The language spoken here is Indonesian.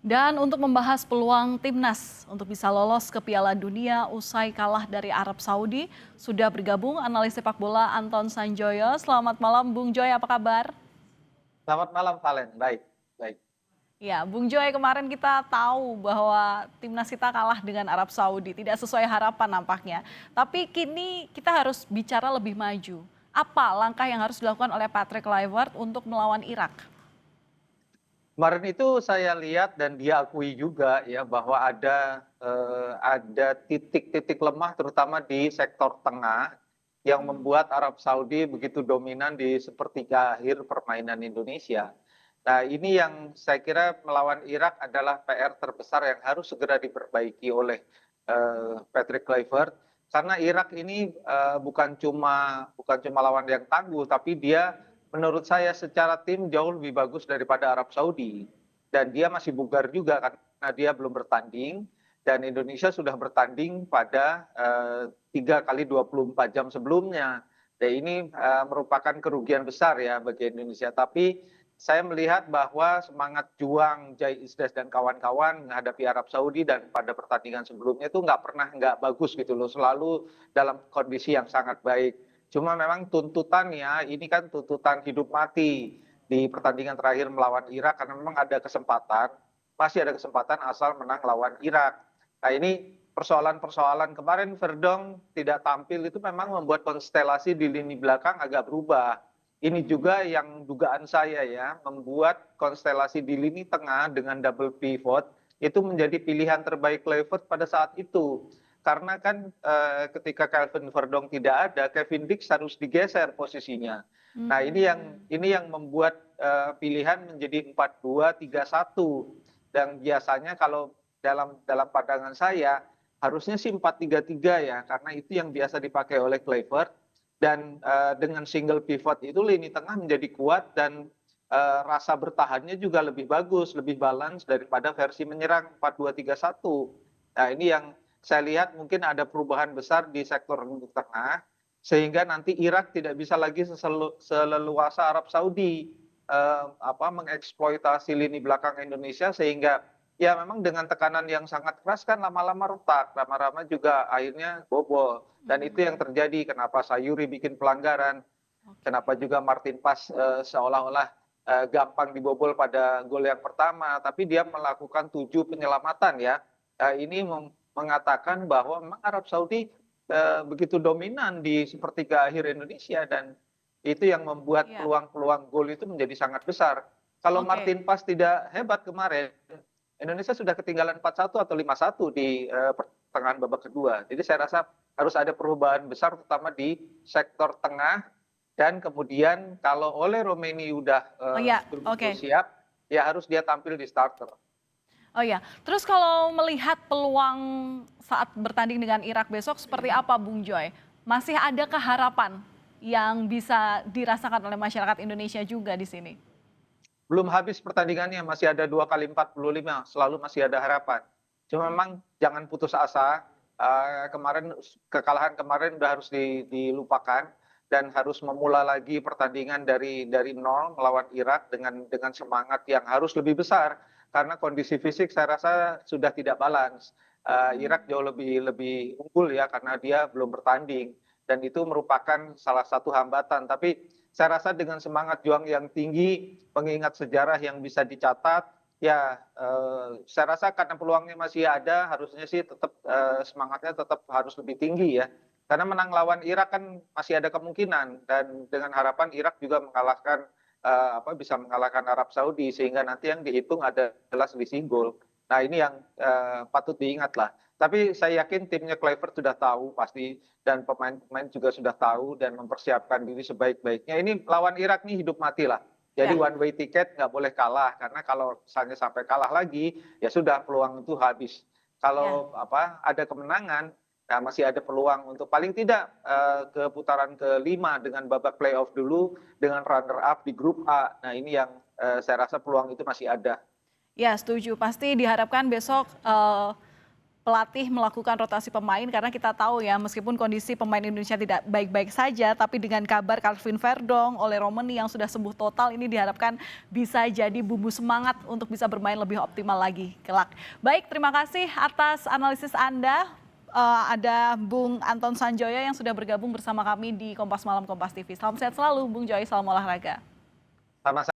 Dan untuk membahas peluang timnas untuk bisa lolos ke Piala Dunia usai kalah dari Arab Saudi, sudah bergabung analis sepak bola Anton Sanjoyo. Selamat malam Bung Joy, apa kabar? Selamat malam Valen, baik, baik. Ya, Bung Joy, kemarin kita tahu bahwa timnas kita kalah dengan Arab Saudi, tidak sesuai harapan nampaknya. Tapi kini kita harus bicara lebih maju. Apa langkah yang harus dilakukan oleh Patrick Kluivert untuk melawan Irak? Kemarin itu saya lihat dan dia akui juga ya bahwa ada titik-titik lemah terutama di sektor tengah yang membuat Arab Saudi begitu dominan di sepertiga akhir permainan Indonesia. Nah, ini yang saya kira melawan Irak adalah PR terbesar yang harus segera diperbaiki oleh Patrick Kluivert karena Irak ini bukan cuma lawan yang tangguh tapi dia menurut saya secara tim jauh lebih bagus daripada Arab Saudi. Dan dia masih bugar juga karena dia belum bertanding dan Indonesia sudah bertanding pada 3 kali 24 jam sebelumnya. Dan ini merupakan kerugian besar ya bagi Indonesia. Tapi saya melihat bahwa semangat juang Jai Isdes dan kawan-kawan menghadapi Arab Saudi dan pada pertandingan sebelumnya itu nggak pernah nggak bagus gitu loh. Selalu dalam kondisi yang sangat baik. Cuma memang tuntutannya ini kan tuntutan hidup mati di pertandingan terakhir melawan Irak karena memang masih ada kesempatan asal menang lawan Irak. Nah ini persoalan-persoalan kemarin Verdong tidak tampil itu memang membuat konstelasi di lini belakang agak berubah. Ini juga yang dugaan saya ya, membuat konstelasi di lini tengah dengan double pivot itu menjadi pilihan terbaik Kluivert pada saat itu. Karena kan ketika Calvin Verdong tidak ada, Kevin Dix harus digeser posisinya. Nah, ini yang membuat pilihan menjadi 4-2-3-1. Dan biasanya kalau dalam pandangan saya harusnya sih 4-3-3 ya, karena itu yang biasa dipakai oleh Kluivert. Dan dengan single pivot itu lini tengah menjadi kuat dan rasa bertahannya juga lebih bagus, lebih balance daripada versi menyerang 4-2-3-1. Nah, ini yang saya lihat mungkin ada perubahan besar di sektor lini tengah sehingga nanti Irak tidak bisa lagi seleluasa Arab Saudi mengeksploitasi lini belakang Indonesia sehingga ya memang dengan tekanan yang sangat keras kan lama-lama retak, lama-lama juga akhirnya bobol dan itu yang terjadi kenapa Sayuri bikin pelanggaran, kenapa Oke. juga Martin Pas seolah-olah gampang dibobol pada gol yang pertama tapi dia melakukan 7 penyelamatan ya. Ini mengatakan bahwa memang Arab Saudi begitu dominan di sepertiga akhir Indonesia dan itu yang membuat Iya, peluang-peluang gol itu menjadi sangat besar. Kalau oke. Martin Pas tidak hebat kemarin, Indonesia sudah ketinggalan 4-1 atau 5-1 di pertengahan babak kedua. Jadi saya rasa harus ada perubahan besar terutama di sektor tengah dan kemudian kalau oleh Romeni udah Oh ya, betul-betul oke. siap, ya harus dia tampil di starter. Oh ya, terus kalau melihat peluang saat bertanding dengan Irak besok seperti apa Bung Joy? Masih adakah harapan yang bisa dirasakan oleh masyarakat Indonesia juga di sini? Belum habis pertandingannya, masih ada 2 kali 45, selalu masih ada harapan. Cuma memang jangan putus asa, kekalahan kemarin udah harus dilupakan dan harus memulai lagi pertandingan dari nol melawan Irak dengan semangat yang harus lebih besar, karena kondisi fisik saya rasa sudah tidak balance. Irak jauh lebih lebih unggul ya karena dia belum bertanding dan itu merupakan salah satu hambatan. Tapi saya rasa dengan semangat juang yang tinggi, mengingat sejarah yang bisa dicatat, ya saya rasa karena peluangnya masih ada, harusnya sih tetap semangatnya tetap harus lebih tinggi ya. Karena menang lawan Irak kan masih ada kemungkinan dan dengan harapan Irak juga bisa mengalahkan Arab Saudi sehingga nanti yang dihitung adalah selisih gol. Nah ini yang patut diingat lah. Tapi saya yakin timnya Kluivert sudah tahu pasti dan pemain-pemain juga sudah tahu dan mempersiapkan diri sebaik-baiknya. Ini lawan Irak nih hidup mati lah. Jadi Ya, one way ticket nggak boleh kalah karena kalau misalnya sampai kalah lagi ya sudah peluang itu habis. ya. Kalau ada kemenangan, nah masih ada peluang untuk paling tidak ke putaran kelima dengan babak playoff dulu dengan runner up di grup A. Nah ini yang saya rasa peluang itu masih ada. Ya, setuju. Pasti diharapkan besok pelatih melakukan rotasi pemain karena kita tahu ya meskipun kondisi pemain Indonesia tidak baik-baik saja tapi dengan kabar Calvin Verdong oleh Romani yang sudah sembuh total ini diharapkan bisa jadi bumbu semangat untuk bisa bermain lebih optimal lagi kelak. Baik, terima kasih atas analisis Anda. Ada Bung Anton Sanjoyo yang sudah bergabung bersama kami di Kompas Malam Kompas TV. Salam sehat selalu Bung Joy, salam olahraga. Sama